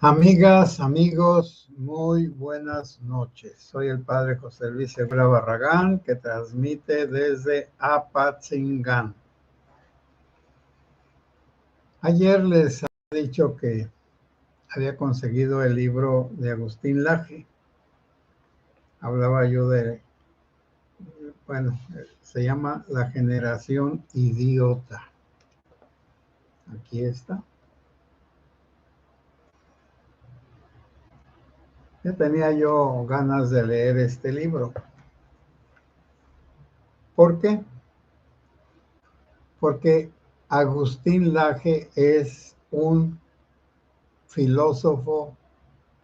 Amigas, amigos, muy buenas noches. Soy el padre José Luis Segura Barragán, que transmite desde Apatzingán. Ayer les había dicho que había conseguido el libro de Agustín Laje. Hablaba yo se llama La generación idiota. Aquí está. Ya tenía yo ganas de leer este libro. ¿Por qué? Porque Agustín Laje es un filósofo,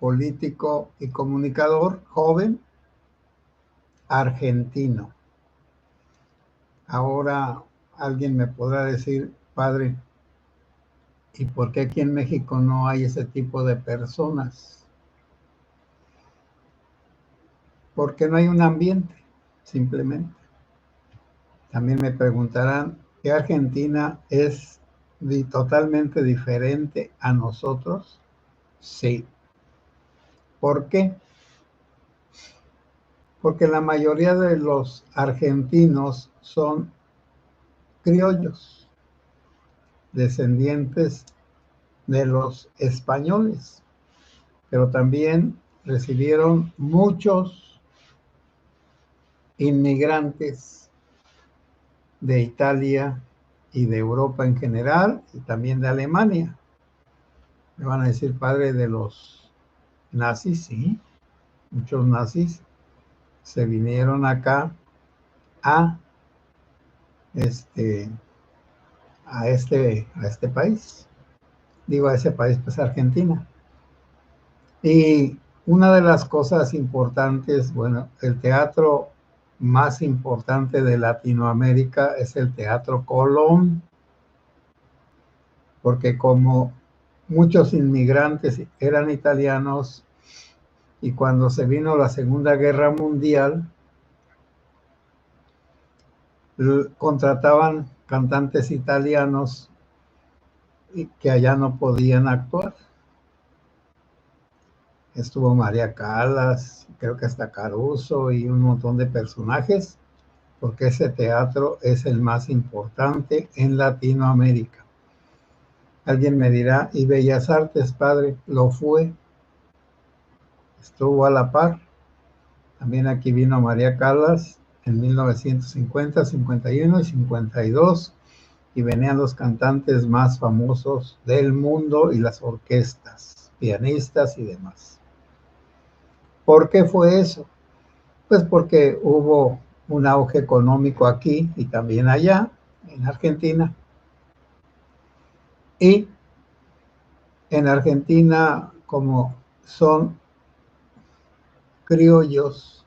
político y comunicador joven argentino. Ahora alguien me podrá decir, padre, ¿y por qué aquí en México no hay ese tipo de personas? Porque no hay un ambiente, simplemente. También me preguntarán, ¿qué Argentina es totalmente diferente a nosotros? Sí. ¿Por qué? Porque la mayoría de los argentinos son criollos, descendientes de los españoles, pero también recibieron muchos inmigrantes de Italia y de Europa en general, y también de Alemania. Me van a decir, padre, de los nazis, sí, muchos nazis se vinieron acá a este país. Digo, a ese país, pues Argentina. Y una de las cosas importantes, bueno, el teatro más importante de Latinoamérica es el Teatro Colón, porque como muchos inmigrantes eran italianos y cuando se vino la Segunda Guerra Mundial, contrataban cantantes italianos que allá no podían actuar. Estuvo María Callas, creo que hasta Caruso y un montón de personajes, porque ese teatro es el más importante en Latinoamérica. Alguien me dirá, ¿y Bellas Artes, padre? Lo fue, estuvo a la par. También aquí vino María Callas en 1950, 51 y 52, y venían los cantantes más famosos del mundo y las orquestas, pianistas y demás. ¿Por qué fue eso? Pues porque hubo un auge económico aquí y también allá, en Argentina. Y en Argentina, como son criollos,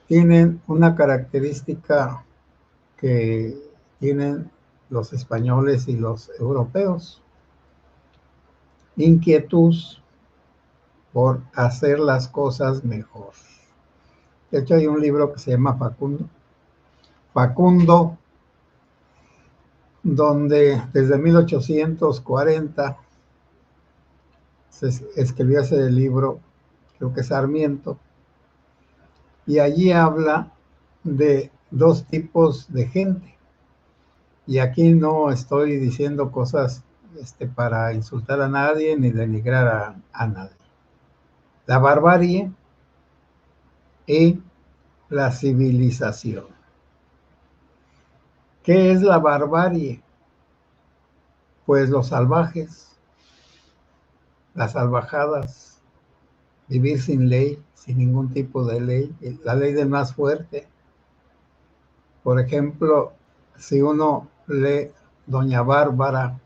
tienen una característica que tienen los españoles y los europeos: inquietud por hacer las cosas mejor. De hecho, hay un libro que se llama Facundo, donde desde 1840 se escribió ese libro, creo que Sarmiento, y allí habla de dos tipos de gente. Y aquí no estoy diciendo cosas para insultar a nadie ni denigrar a nadie. La barbarie y la civilización. ¿Qué es la barbarie? Pues los salvajes, las salvajadas, vivir sin ley, sin ningún tipo de ley, la ley del más fuerte. Por ejemplo, si uno lee Doña Bárbara,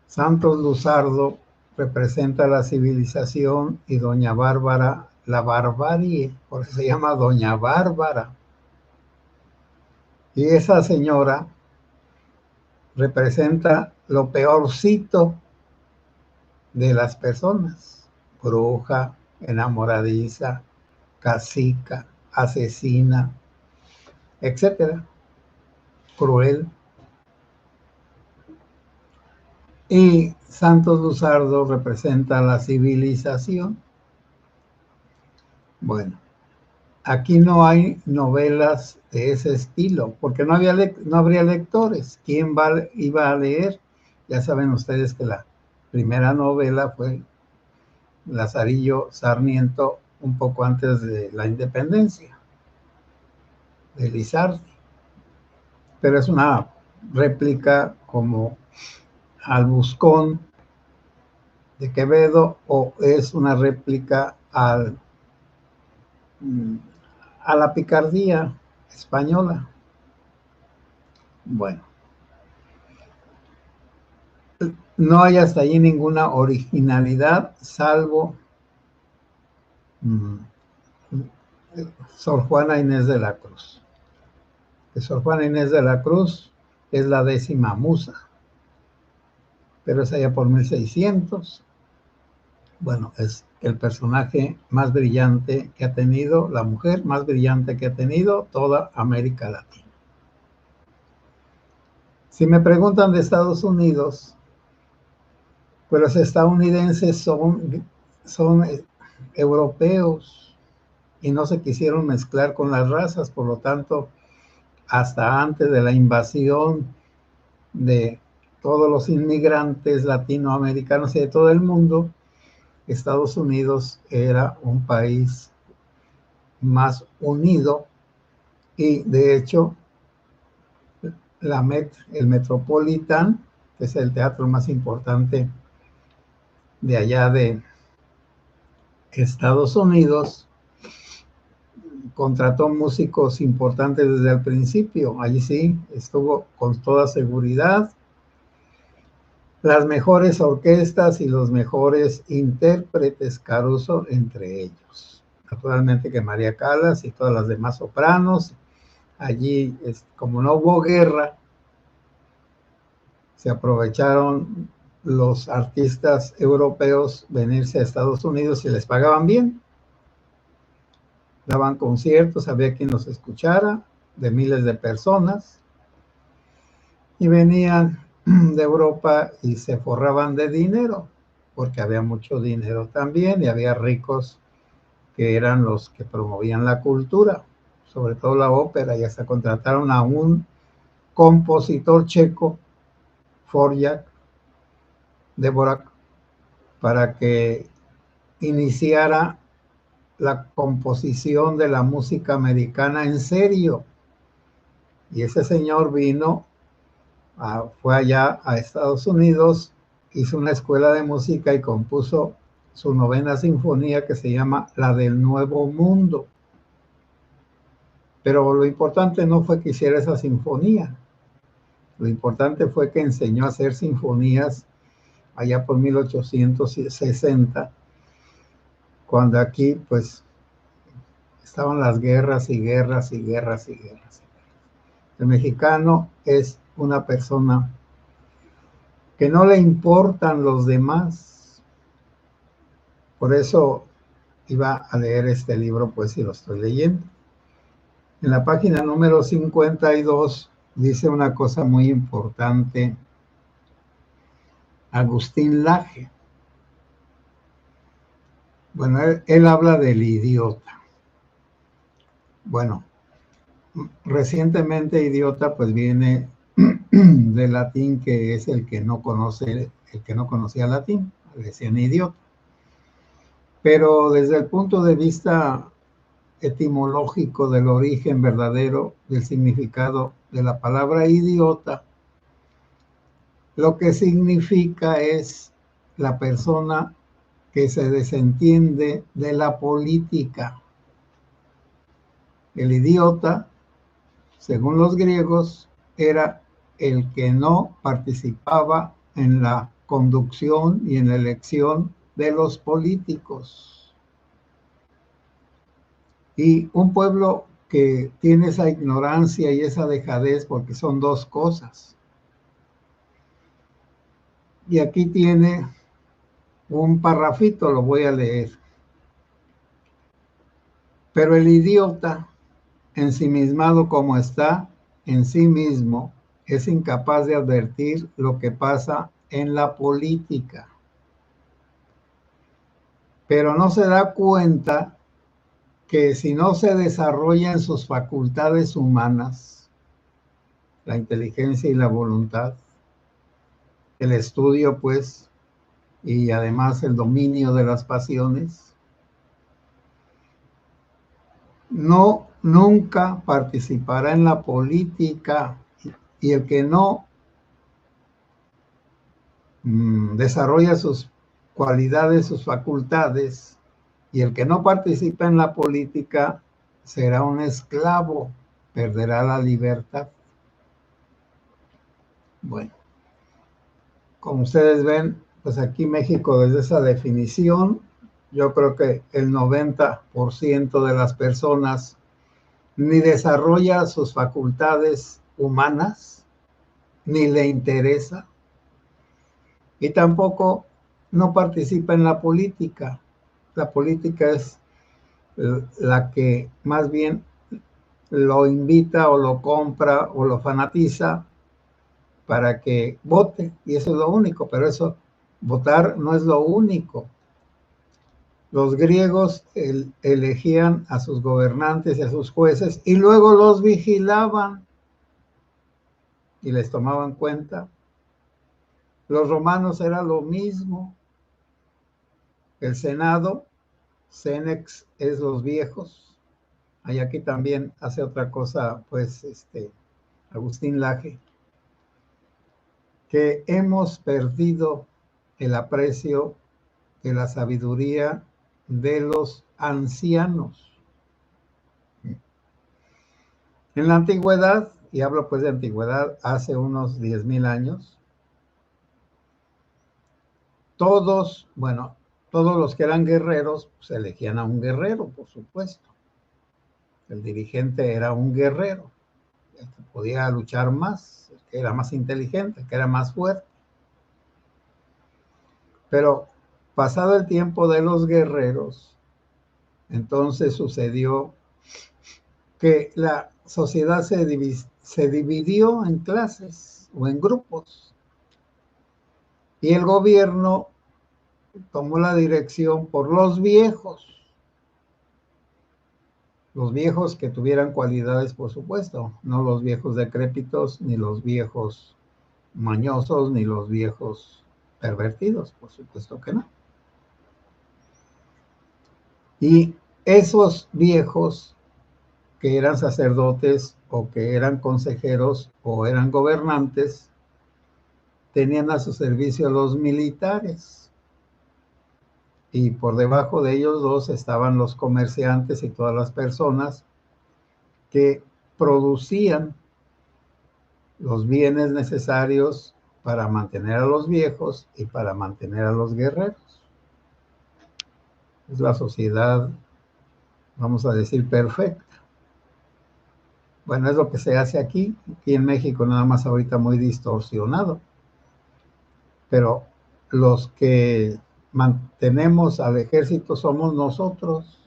Santos Luzardo representa la civilización y Doña Bárbara la barbarie, por eso se llama Doña Bárbara. Y esa señora representa lo peorcito de las personas: bruja, enamoradiza, cacica, asesina, etcétera, cruel. Y Santos Luzardo representa la civilización. Bueno, aquí no hay novelas de ese estilo, porque no habría lectores. ¿Quién iba a leer? Ya saben ustedes que la primera novela fue Lazarillo Sarmiento, un poco antes de la independencia de Lizardi. Pero es una réplica como al Buscón de Quevedo, o es una réplica a la picardía española. Bueno, no hay hasta allí ninguna originalidad, salvo Sor Juana Inés de la Cruz. Que Sor Juana Inés de la Cruz es la 10ª musa, pero es allá por 1600. Bueno, es el personaje más brillante que ha tenido, la mujer más brillante que ha tenido toda América Latina. Si me preguntan de Estados Unidos, pues los estadounidenses son europeos y no se quisieron mezclar con las razas, por lo tanto, hasta antes de la invasión de todos los inmigrantes latinoamericanos y de todo el mundo, Estados Unidos era un país más unido y de hecho el Metropolitan, que es el teatro más importante de allá de Estados Unidos, contrató músicos importantes desde el principio. Allí sí estuvo con toda seguridad las mejores orquestas y los mejores intérpretes, Caruso entre ellos. Naturalmente que María Callas y todas las demás sopranos. Allí, como no hubo guerra, se aprovecharon los artistas europeos venirse a Estados Unidos y les pagaban bien. Daban conciertos, había quien los escuchara, de miles de personas, y venían de Europa y se forraban de dinero, porque había mucho dinero también y había ricos que eran los que promovían la cultura, sobre todo la ópera, y hasta contrataron a un compositor checo, Dvorak, para que iniciara la composición de la música americana en serio. Y ese señor fue allá a Estados Unidos, hizo una escuela de música y compuso su 9ª sinfonía, que se llama La del Nuevo Mundo. Pero lo importante no fue que hiciera esa sinfonía. Lo importante fue que enseñó a hacer sinfonías allá por 1860, cuando aquí pues estaban las guerras y guerras y guerras y guerras. El mexicano es una persona que no le importan los demás. Por eso iba a leer este libro, pues, y lo estoy leyendo. En la página número 52 dice una cosa muy importante Agustín Laje. Bueno, él habla del idiota. Bueno, recientemente idiota pues viene del latín, que es el que no conocía latín, le decían idiota. Pero desde el punto de vista etimológico del origen verdadero del significado de la palabra idiota, lo que significa es la persona que se desentiende de la política. El idiota, según los griegos, era el que no participaba en la conducción y en la elección de los políticos. Y un pueblo que tiene esa ignorancia y esa dejadez, porque son dos cosas. Y aquí tiene un parrafito, lo voy a leer. Pero el idiota, ensimismado como está en sí mismo, es incapaz de advertir lo que pasa en la política, pero no se da cuenta que si no se desarrollan sus facultades humanas, la inteligencia y la voluntad, el estudio, pues, y además el dominio de las pasiones, nunca participará en la política, y el que no desarrolla sus cualidades, sus facultades, y el que no participa en la política será un esclavo, perderá la libertad. Bueno, como ustedes ven, pues aquí México, desde esa definición, yo creo que el 90% de las personas ni desarrolla sus facultades humanas, ni le interesa, y tampoco no participa en la política. La política es la que más bien lo invita o lo compra o lo fanatiza para que vote, y eso es lo único, pero eso, votar no es lo único. Los griegos elegían a sus gobernantes y a sus jueces y luego los vigilaban y les tomaban cuenta. Los romanos era lo mismo. El Senado, Senex, es los viejos. Y aquí también hace otra cosa, pues, Agustín Laje, que hemos perdido el aprecio de la sabiduría de los ancianos. En la antigüedad, y hablo pues de antigüedad, hace unos 10,000 años, todos los que eran guerreros, pues elegían a un guerrero, por supuesto. El dirigente era un guerrero, el que podía luchar más, el que era más inteligente, el que era más fuerte. Pero pasado el tiempo de los guerreros, entonces sucedió que la sociedad se dividió en clases o en grupos, y el gobierno tomó la dirección por los viejos que tuvieran cualidades, por supuesto, no los viejos decrépitos, ni los viejos mañosos, ni los viejos pervertidos, por supuesto que no. Y esos viejos que eran sacerdotes o que eran consejeros o eran gobernantes, tenían a su servicio los militares. Y por debajo de ellos dos estaban los comerciantes y todas las personas que producían los bienes necesarios para mantener a los viejos y para mantener a los guerreros. Es la sociedad, vamos a decir, perfecta. Bueno, es lo que se hace aquí en México, nada más ahorita muy distorsionado. Pero los que mantenemos al ejército somos nosotros,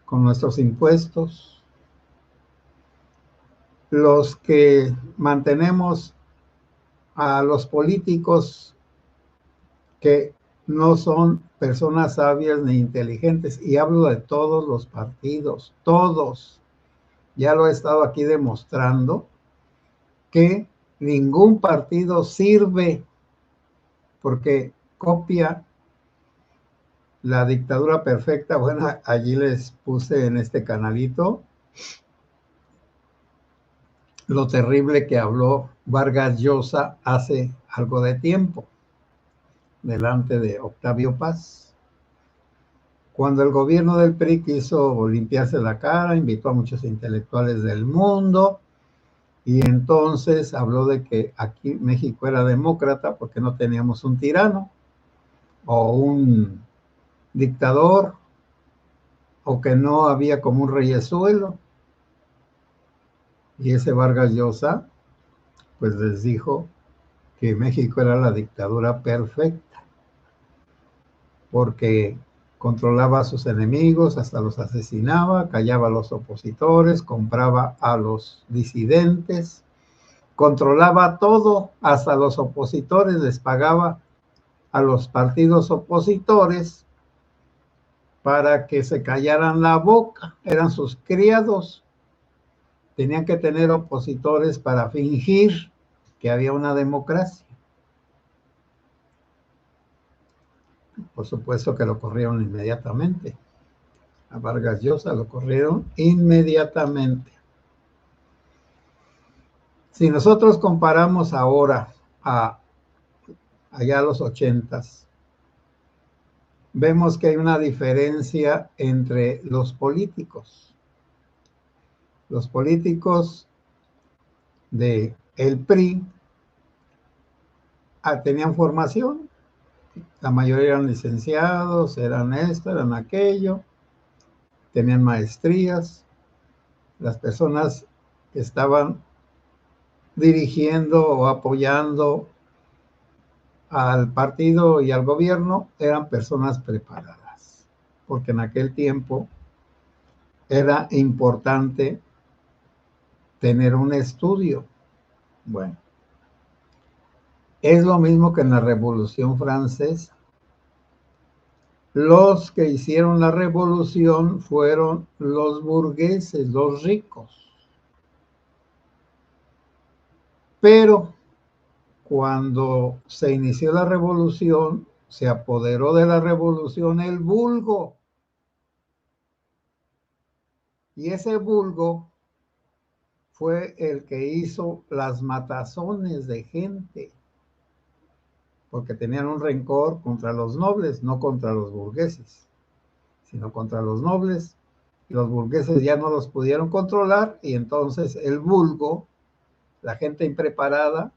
con nuestros impuestos. Los que mantenemos a los políticos que no son personas sabias ni inteligentes, y hablo de todos los partidos, todos. Ya lo he estado aquí demostrando, que ningún partido sirve, porque copia la dictadura perfecta. Bueno, allí les puse en este canalito lo terrible que habló Vargas Llosa hace algo de tiempo, delante de Octavio Paz. Cuando el gobierno del PRI quiso limpiarse la cara, invitó a muchos intelectuales del mundo, y entonces habló de que aquí México era demócrata porque no teníamos un tirano o un dictador, o que no había como un reyesuelo. Y ese Vargas Llosa, pues les dijo que México era la dictadura perfecta, porque controlaba a sus enemigos, hasta los asesinaba, callaba a los opositores, compraba a los disidentes, controlaba todo, hasta los opositores, les pagaba a los partidos opositores para que se callaran la boca, eran sus criados, tenían que tener opositores para fingir que había una democracia. Por supuesto que lo corrieron inmediatamente. A Vargas Llosa lo corrieron inmediatamente. Si nosotros comparamos ahora allá a los 80s, vemos que hay una diferencia entre los políticos. Los políticos del PRI tenían formación, la mayoría eran licenciados, eran esto, eran aquello, tenían maestrías. Las personas que estaban dirigiendo o apoyando al partido y al gobierno eran personas preparadas, porque en aquel tiempo era importante tener un estudio. Bueno, es lo mismo que en la Revolución Francesa. Los que hicieron la revolución fueron los burgueses, los ricos. Pero cuando se inició la revolución, se apoderó de la revolución el vulgo. Y ese vulgo fue el que hizo las matazones de gente, porque tenían un rencor contra los nobles, no contra los burgueses, sino contra los nobles. Y los burgueses ya no los pudieron controlar, y entonces el vulgo, la gente impreparada,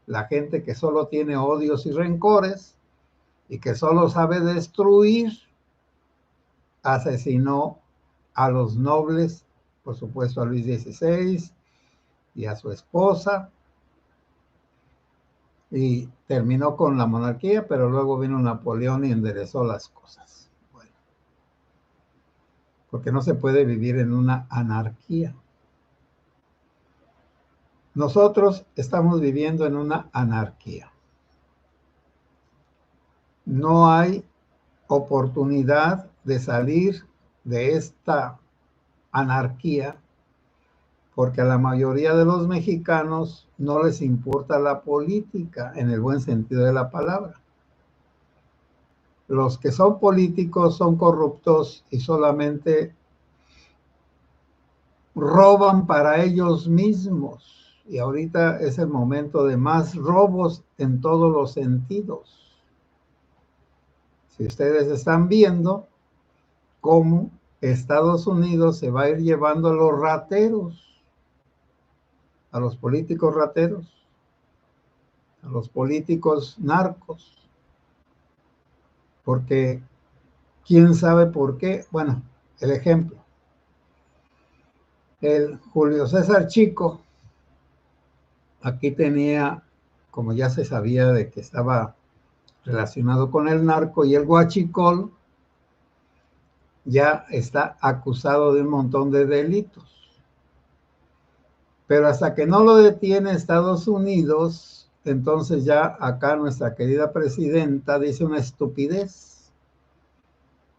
la gente que solo tiene odios y rencores y que solo sabe destruir, asesinó a los nobles, por supuesto a Luis XVI y a su esposa, y terminó con la monarquía, pero luego vino Napoleón y enderezó las cosas. Bueno, porque no se puede vivir en una anarquía. Nosotros estamos viviendo en una anarquía. No hay oportunidad de salir de esta anarquía, porque a la mayoría de los mexicanos no les importa la política en el buen sentido de la palabra. Los que son políticos son corruptos y solamente roban para ellos mismos. Y ahorita es el momento de más robos en todos los sentidos. Si ustedes están viendo cómo Estados Unidos se va a ir llevando a los rateros, a los políticos rateros, a los políticos narcos, porque quién sabe por qué. Bueno, el ejemplo, el Julio César Chico, aquí tenía, como ya se sabía de que estaba relacionado con el narco, y el huachicol ya está acusado de un montón de delitos. Pero hasta que no lo detiene Estados Unidos, entonces ya acá nuestra querida presidenta dice una estupidez,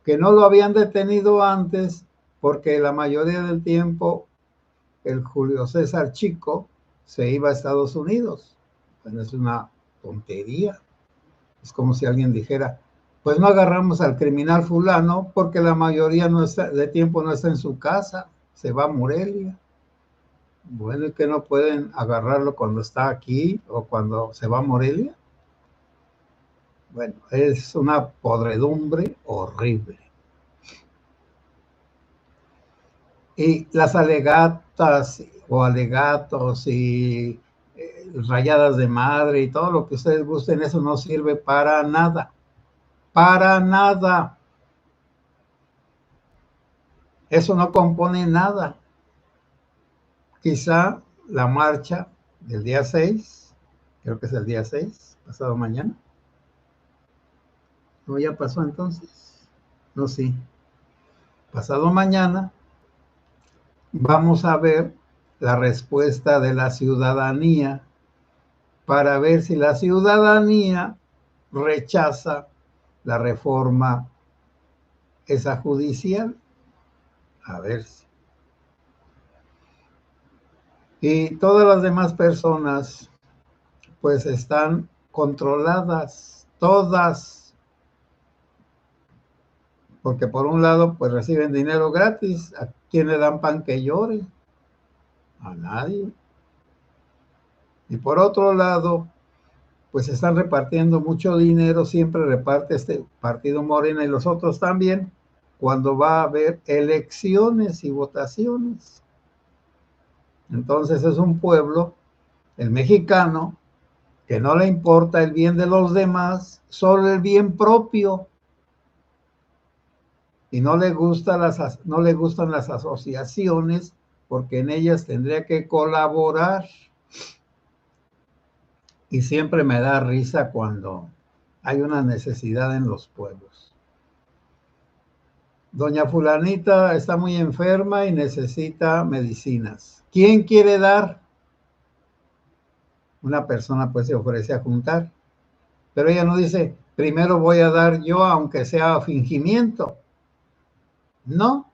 que no lo habían detenido antes porque la mayoría del tiempo el Julio César Chico se iba a Estados Unidos. Bueno, es una tontería. Es como si alguien dijera, pues no agarramos al criminal fulano porque la mayoría de tiempo no está en su casa, se va a Morelia. Bueno, ¿y que no pueden agarrarlo cuando está aquí o cuando se va a Morelia? Bueno, es una podredumbre horrible. Y las alegatas o alegatos y rayadas de madre y todo lo que ustedes gusten, eso no sirve para nada. Para nada. Eso no compone nada. Quizá la marcha del día 6, creo que es el día 6, pasado mañana. ¿No ya pasó entonces? No, sí. Pasado mañana vamos a ver la respuesta de la ciudadanía para ver si la ciudadanía rechaza la reforma esa judicial. A ver si. Y todas las demás personas pues están controladas, todas, porque por un lado pues reciben dinero gratis. ¿A quién le dan pan que llore? A nadie. Y por otro lado pues están repartiendo mucho dinero, siempre reparte este partido Morena y los otros también, cuando va a haber elecciones y votaciones. Entonces es un pueblo, el mexicano, que no le importa el bien de los demás, solo el bien propio. Y no le gustan las asociaciones, porque en ellas tendría que colaborar. Y siempre me da risa cuando hay una necesidad en los pueblos. Doña fulanita está muy enferma y necesita medicinas. ¿Quién quiere dar? Una persona pues se ofrece a juntar. Pero ella no dice, primero voy a dar yo, aunque sea fingimiento. No,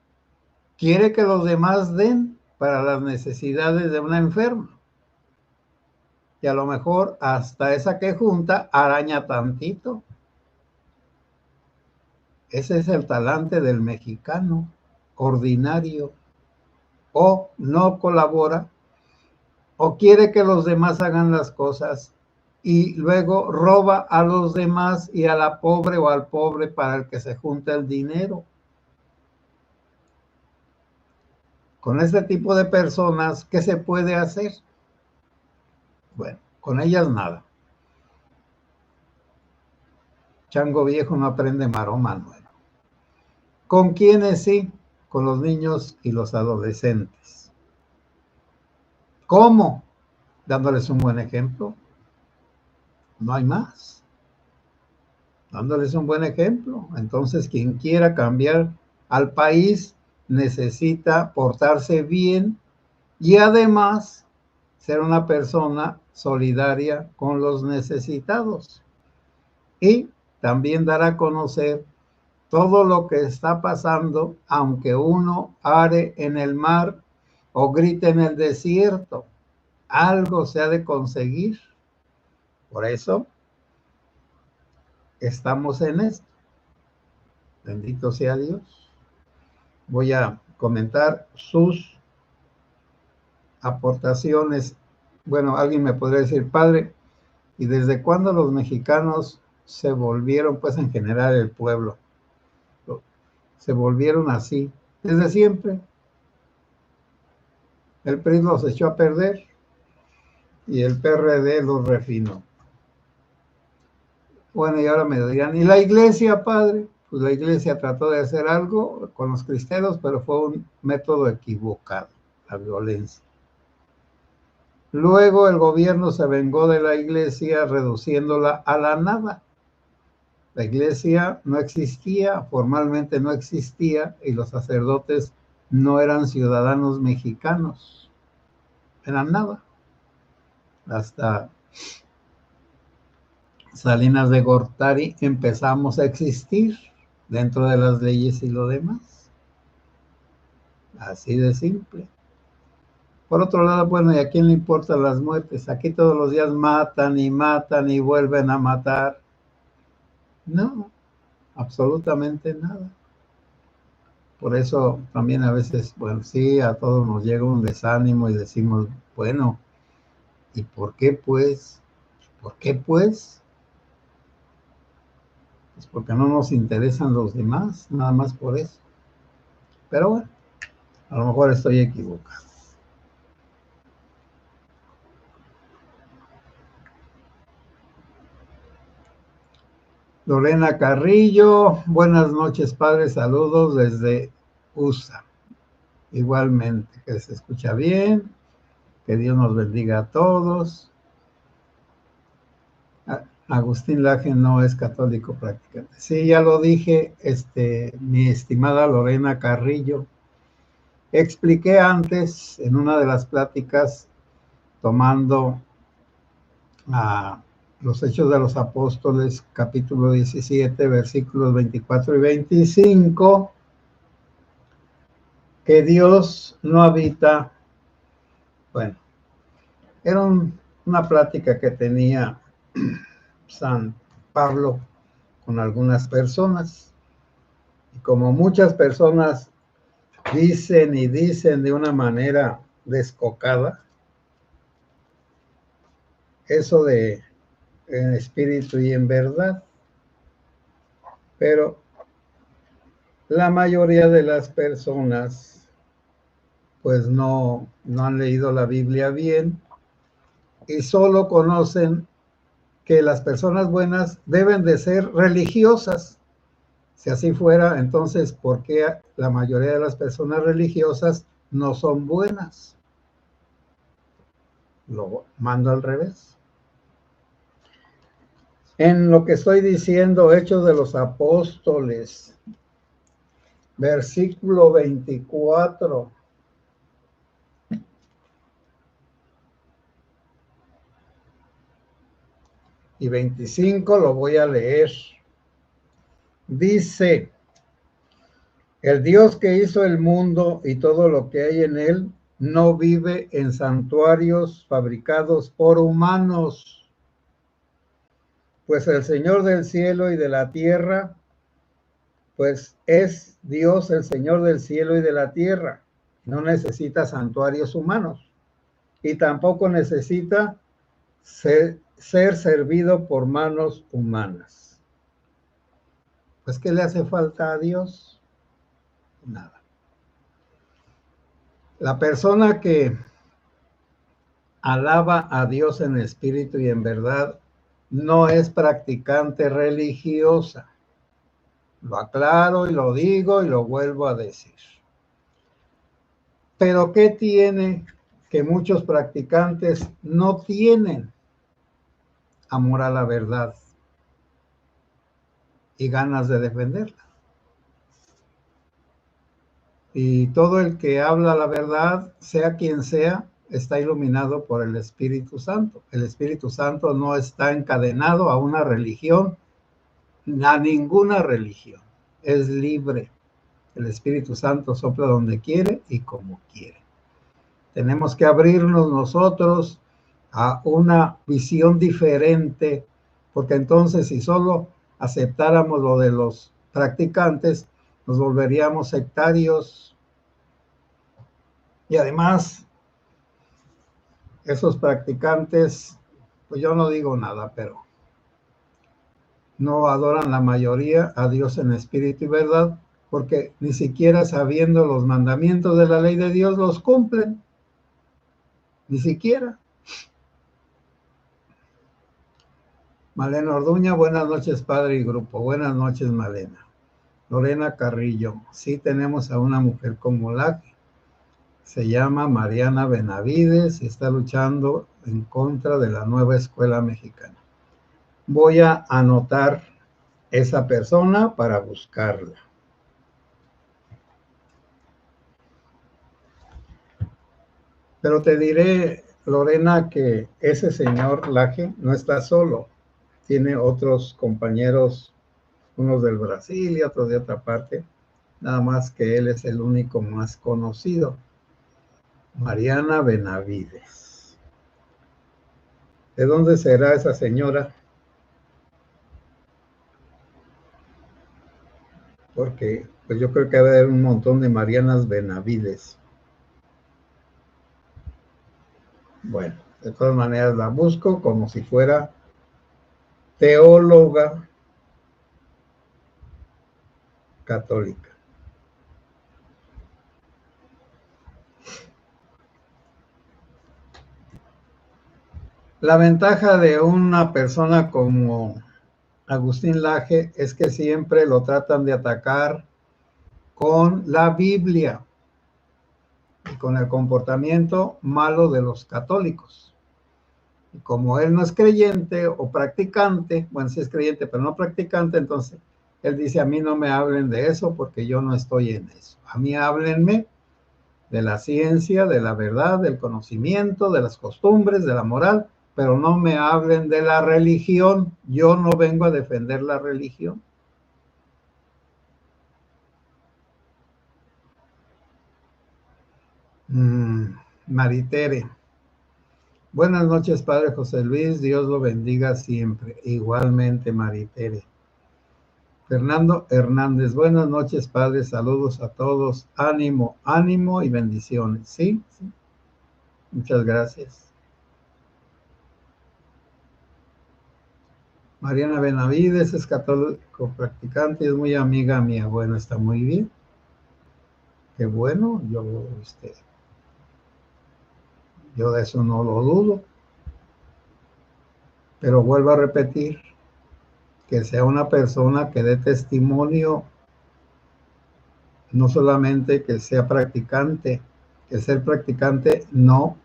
quiere que los demás den para las necesidades de una enferma. Y a lo mejor hasta esa que junta araña tantito. Ese es el talante del mexicano ordinario. O no colabora, o quiere que los demás hagan las cosas y luego roba a los demás y a la pobre o al pobre para el que se junta el dinero. Con este tipo de personas, ¿qué se puede hacer? Bueno, con ellas nada. Chango viejo no aprende maroma nueva. ¿Con quiénes sí? Con los niños y los adolescentes. ¿Cómo? Dándoles un buen ejemplo. No hay más. Dándoles un buen ejemplo. Entonces, quien quiera cambiar al país necesita portarse bien y además ser una persona solidaria con los necesitados. Y también dar a conocer todo lo que está pasando, aunque uno are en el mar o grite en el desierto. Algo se ha de conseguir. Por eso estamos en esto. Bendito sea Dios. Voy a comentar sus aportaciones. Bueno, alguien me podría decir, padre, ¿y desde cuándo los mexicanos se volvieron, pues en general el pueblo, se volvieron así? Desde siempre. El PRI los echó a perder y el PRD los refinó. Bueno, y ahora me dirían, ¿y la iglesia, padre? Pues la iglesia trató de hacer algo con los cristianos, pero fue un método equivocado, la violencia. Luego el gobierno se vengó de la iglesia reduciéndola a la nada. La iglesia no existía, formalmente no existía, y los sacerdotes no eran ciudadanos mexicanos. Eran nada. Hasta Salinas de Gortari empezamos a existir dentro de las leyes y lo demás. Así de simple. Por otro lado, bueno, ¿y a quién le importan las muertes? Aquí todos los días matan y vuelven a matar. No, absolutamente nada. Por eso también a veces, bueno, sí, a todos nos llega un desánimo y decimos, bueno, ¿y por qué pues? ¿Por qué pues? Pues porque no nos interesan los demás, nada más por eso. Pero bueno, a lo mejor estoy equivocado. Lorena Carrillo, buenas noches, padre, saludos desde USA. Igualmente, que se escucha bien, que Dios nos bendiga a todos. Agustín Laje no es católico practicante. Sí, ya lo dije, mi estimada Lorena Carrillo. Expliqué antes en una de las pláticas, tomando a los Hechos de los Apóstoles, capítulo 17, versículos 24 y 25, que Dios no habita, bueno, era una plática que tenía San Pablo con algunas personas, y como muchas personas dicen y dicen de una manera descocada, eso de en espíritu y en verdad, pero la mayoría de las personas pues no han leído la Biblia bien y solo conocen que las personas buenas deben de ser religiosas. Si así fuera, entonces, ¿por qué la mayoría de las personas religiosas no son buenas? Lo mando al revés. En lo que estoy diciendo, Hechos de los Apóstoles, versículo 24. Y 25 lo voy a leer. Dice, el Dios que hizo el mundo y todo lo que hay en él, no vive en santuarios fabricados por humanos, pues el Señor del cielo y de la tierra, pues es Dios el Señor del cielo y de la tierra. No necesita santuarios humanos y tampoco necesita ser servido por manos humanas. Pues, ¿qué le hace falta a Dios? Nada. La persona que alaba a Dios en espíritu y en verdad no es practicante religiosa. Lo aclaro y lo digo y lo vuelvo a decir. Pero ¿qué tiene que muchos practicantes no tienen? Amor a la verdad y ganas de defenderla. Y todo el que habla la verdad, sea quien sea, está iluminado por el Espíritu Santo. El Espíritu Santo no está encadenado a una religión, a ninguna religión. Es libre. El Espíritu Santo sopla donde quiere y como quiere. Tenemos que abrirnos nosotros a una visión diferente, porque entonces si solo aceptáramos lo de los practicantes, nos volveríamos sectarios. Y además, esos practicantes, pues yo no digo nada, pero no adoran la mayoría a Dios en espíritu y verdad, porque ni siquiera sabiendo los mandamientos de la ley de Dios los cumplen. Ni siquiera. Malena Orduña, buenas noches, padre y grupo. Buenas noches, Malena. Lorena Carrillo, sí tenemos a una mujer como la que se llama Mariana Benavides y está luchando en contra de la nueva escuela mexicana. Voy a anotar esa persona para buscarla. Pero te diré, Lorena, que ese señor Laje no está solo. Tiene otros compañeros, unos del Brasil y otros de otra parte. Nada más que él es el único más conocido. Mariana Benavides. ¿De dónde será esa señora? Porque pues yo creo que debe haber un montón de Marianas Benavides. Bueno, de todas maneras la busco como si fuera teóloga católica. La ventaja de una persona como Agustín Laje es que siempre lo tratan de atacar con la Biblia y con el comportamiento malo de los católicos. Y como él no es creyente o practicante, bueno, sí es creyente, pero no practicante, entonces él dice, a mí no me hablen de eso porque yo no estoy en eso. A mí háblenme de la ciencia, de la verdad, del conocimiento, de las costumbres, de la moral, pero no me hablen de la religión. Yo no vengo a defender la religión. Maritere. Buenas noches, Padre José Luis. Dios lo bendiga siempre. Igualmente, Maritere. Fernando Hernández. Buenas noches, Padre. Saludos a todos. Ánimo, ánimo y bendiciones. Sí, sí. Muchas gracias. Mariana Benavides es católico practicante y es muy amiga mía. Bueno, está muy bien. Qué bueno. Yo de eso no lo dudo. Pero vuelvo a repetir, que sea una persona que dé testimonio, no solamente que sea practicante, que ser practicante no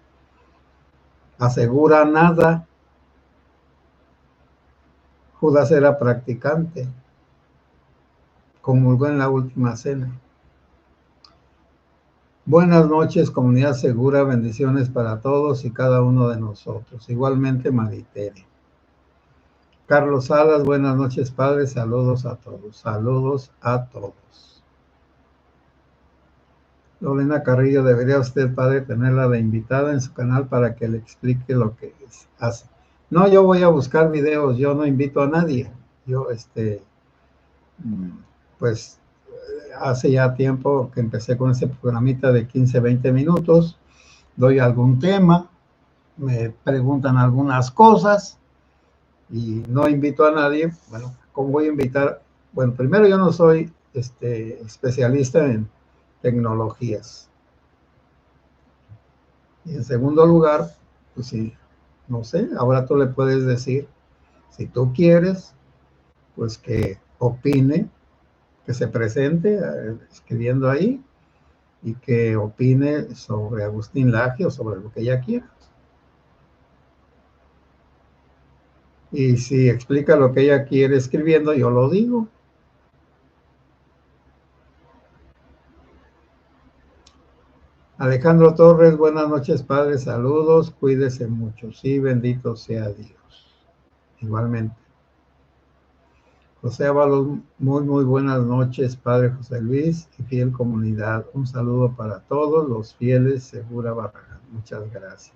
asegura nada. Judas era practicante, comulgó en la última cena. Buenas noches, comunidad segura, bendiciones para todos y cada uno de nosotros. Igualmente, Maritere. Carlos Salas, buenas noches, Padre, saludos a todos. Saludos a todos. Lorena Carrillo, debería usted, Padre, tenerla de invitada en su canal para que le explique lo que hace. No, yo voy a buscar videos, yo no invito a nadie. Yo, pues, hace ya tiempo que empecé con ese programita de 15, 20 minutos, doy algún tema, me preguntan algunas cosas y no invito a nadie. Bueno, ¿cómo voy a invitar? Bueno, primero yo no soy especialista en tecnologías. Y en segundo lugar, pues sí, no sé, ahora tú le puedes decir, si tú quieres, pues que opine, que se presente escribiendo ahí y que opine sobre Agustín Laje o sobre lo que ella quiera. Y si explica lo que ella quiere escribiendo, yo lo digo. Alejandro Torres, buenas noches, Padre, saludos, cuídese mucho. Sí, bendito sea Dios. Igualmente. José Ábalos, muy buenas noches, Padre José Luis y fiel comunidad. Un saludo para todos los fieles, Segura Barragán. Muchas gracias.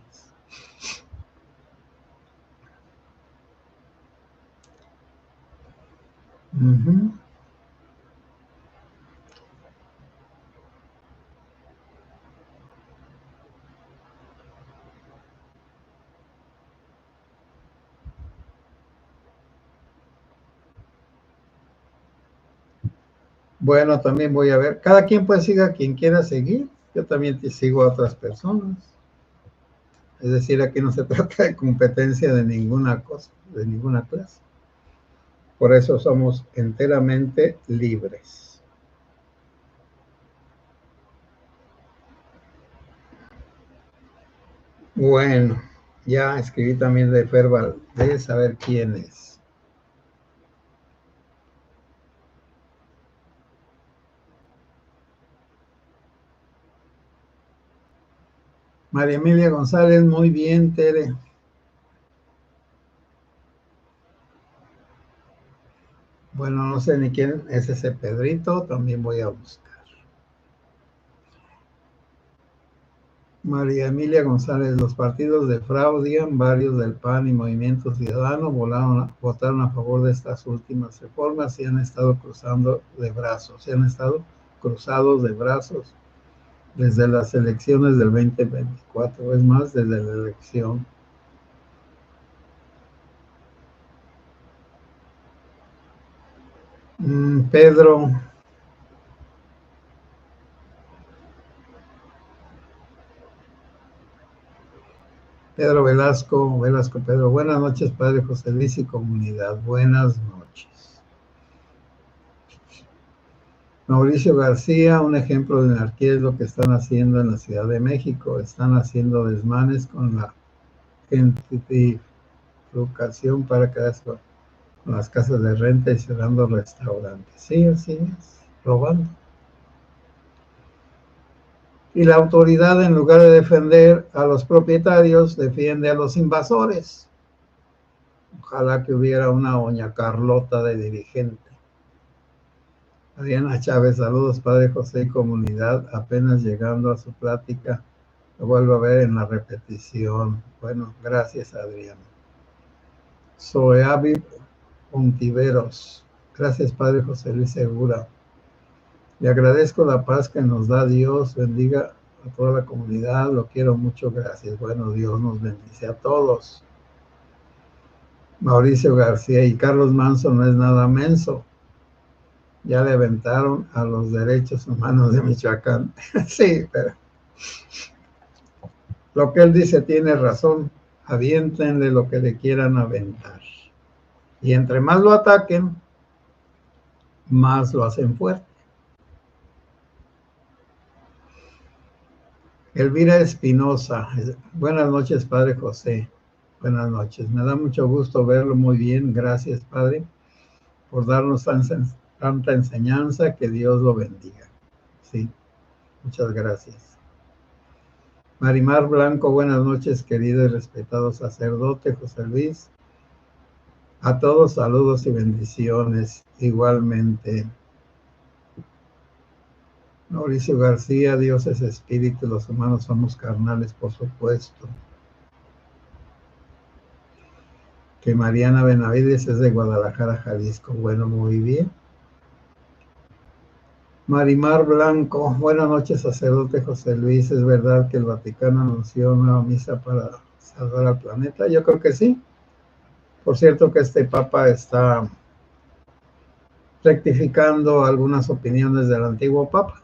Bueno, también voy a ver. Cada quien puede seguir a quien quiera seguir. Yo también te sigo a otras personas. Es decir, aquí no se trata de competencia de ninguna cosa, de ninguna clase. Por eso somos enteramente libres. Bueno, ya escribí también de Fer Valdés, saber quién es. María Emilia González, muy bien, Tere. Bueno, no sé ni quién es ese Pedrito, también voy a buscar. María Emilia González, los partidos defraudan, varios del PAN y Movimiento Ciudadano votaron a favor de estas últimas reformas y han estado cruzados de brazos desde las elecciones del 2024, es más, desde la elección. Pedro Velasco, Pedro, buenas noches, Padre José Luis y comunidad, buenas noches. Mauricio García, un ejemplo de anarquía es lo que están haciendo en la Ciudad de México, están haciendo desmanes con la gentrificación para quedarse con las casas de renta y cerrando restaurantes. Sí, así es, robando. Y la autoridad, en lugar de defender a los propietarios, defiende a los invasores. Ojalá que hubiera una doña Carlota de dirigente. Adriana Chávez, saludos, Padre José y comunidad, apenas llegando a su plática, lo vuelvo a ver en la repetición. Bueno, gracias, Adriana. Soeavi Ontiveros, gracias, Padre José Luis Segura. Le agradezco la paz que nos da Dios, bendiga a toda la comunidad, lo quiero mucho, gracias. Bueno, Dios nos bendice a todos. Mauricio García y Carlos Manso no es nada menso. Ya le aventaron a los derechos humanos de Michoacán. Sí, pero lo que él dice tiene razón. Aviéntenle lo que le quieran aventar. Y entre más lo ataquen, más lo hacen fuerte. Elvira Espinosa. Buenas noches, Padre José. Buenas noches. Me da mucho gusto verlo muy bien. Gracias, Padre, por darnos tanta enseñanza. Que Dios lo bendiga. Sí, muchas gracias. Marimar Blanco, buenas noches, querido y respetado sacerdote José Luis. A todos saludos y bendiciones igualmente. Mauricio García, Dios es espíritu, los humanos somos carnales, por supuesto. Que Mariana Benavides es de Guadalajara, Jalisco. Bueno, muy bien. Marimar Blanco, buenas noches, sacerdote José Luis. ¿Es verdad que el Vaticano anunció una misa para salvar al planeta? Yo creo que sí. Por cierto que este Papa está rectificando algunas opiniones del antiguo Papa.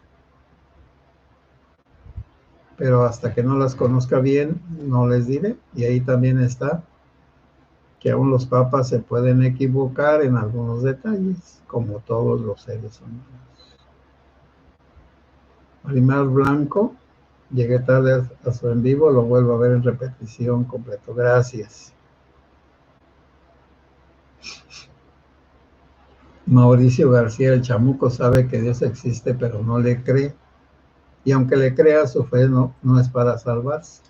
Pero hasta que no las conozca bien, no les diré. Y ahí también está que aún los papas se pueden equivocar en algunos detalles, como todos los seres humanos. Marimar Blanco, llegué tarde a su en vivo, lo vuelvo a ver en repetición completo. Gracias. Mauricio García, el chamuco sabe que Dios existe, pero no le cree. Y aunque le crea, su fe no es para salvarse.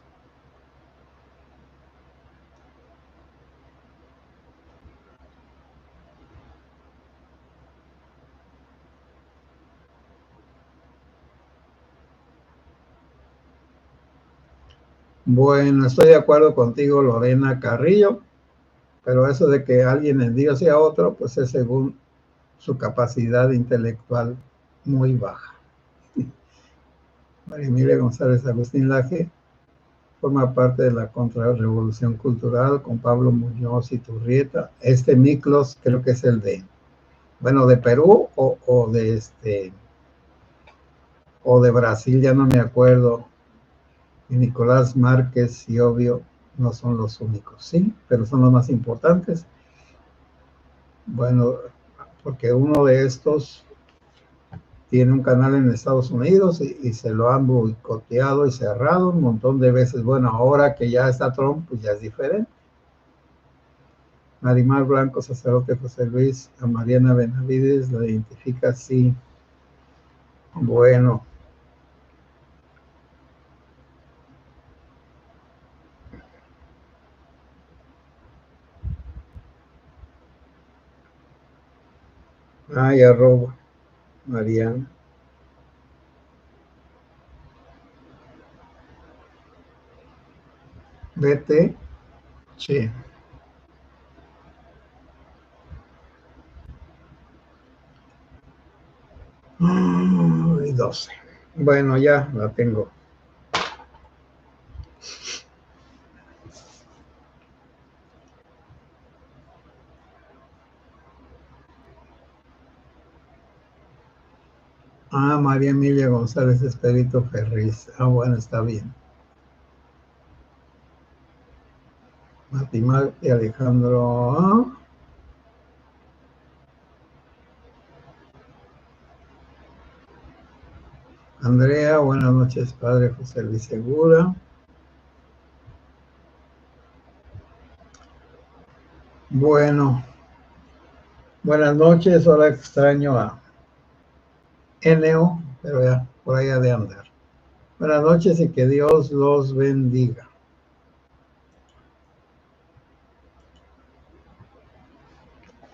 Bueno, estoy de acuerdo contigo, Lorena Carrillo, pero eso de que alguien en Dios sea otro, pues es según su capacidad intelectual muy baja. María Emilia González Agustín Laje forma parte de la contrarrevolución cultural con Pablo Muñoz y Turrieta. Este Miklos creo que es el de, bueno, de Perú o de Brasil, ya no me acuerdo. Y Nicolás Márquez y Obvio no son los únicos, sí, pero son los más importantes. Bueno, porque uno de estos tiene un canal en Estados Unidos y se lo han boicoteado y cerrado un montón de veces. Bueno, ahora que ya está Trump, pues ya es diferente. Marimar Blanco, sacerdote José Luis, a Mariana Benavides, la identifica así. Bueno. Ay, arroba, Mariana. Vete, che. Y 12. Bueno, ya la tengo. Ah, María Emilia González Esperito Ferriz. Ah, bueno, está bien. Matimar y Alejandro. Andrea, buenas noches, Padre José Luis Segura. Bueno, buenas noches. Ahora extraño a Eneo, pero ya por allá de andar. Buenas noches y que Dios los bendiga.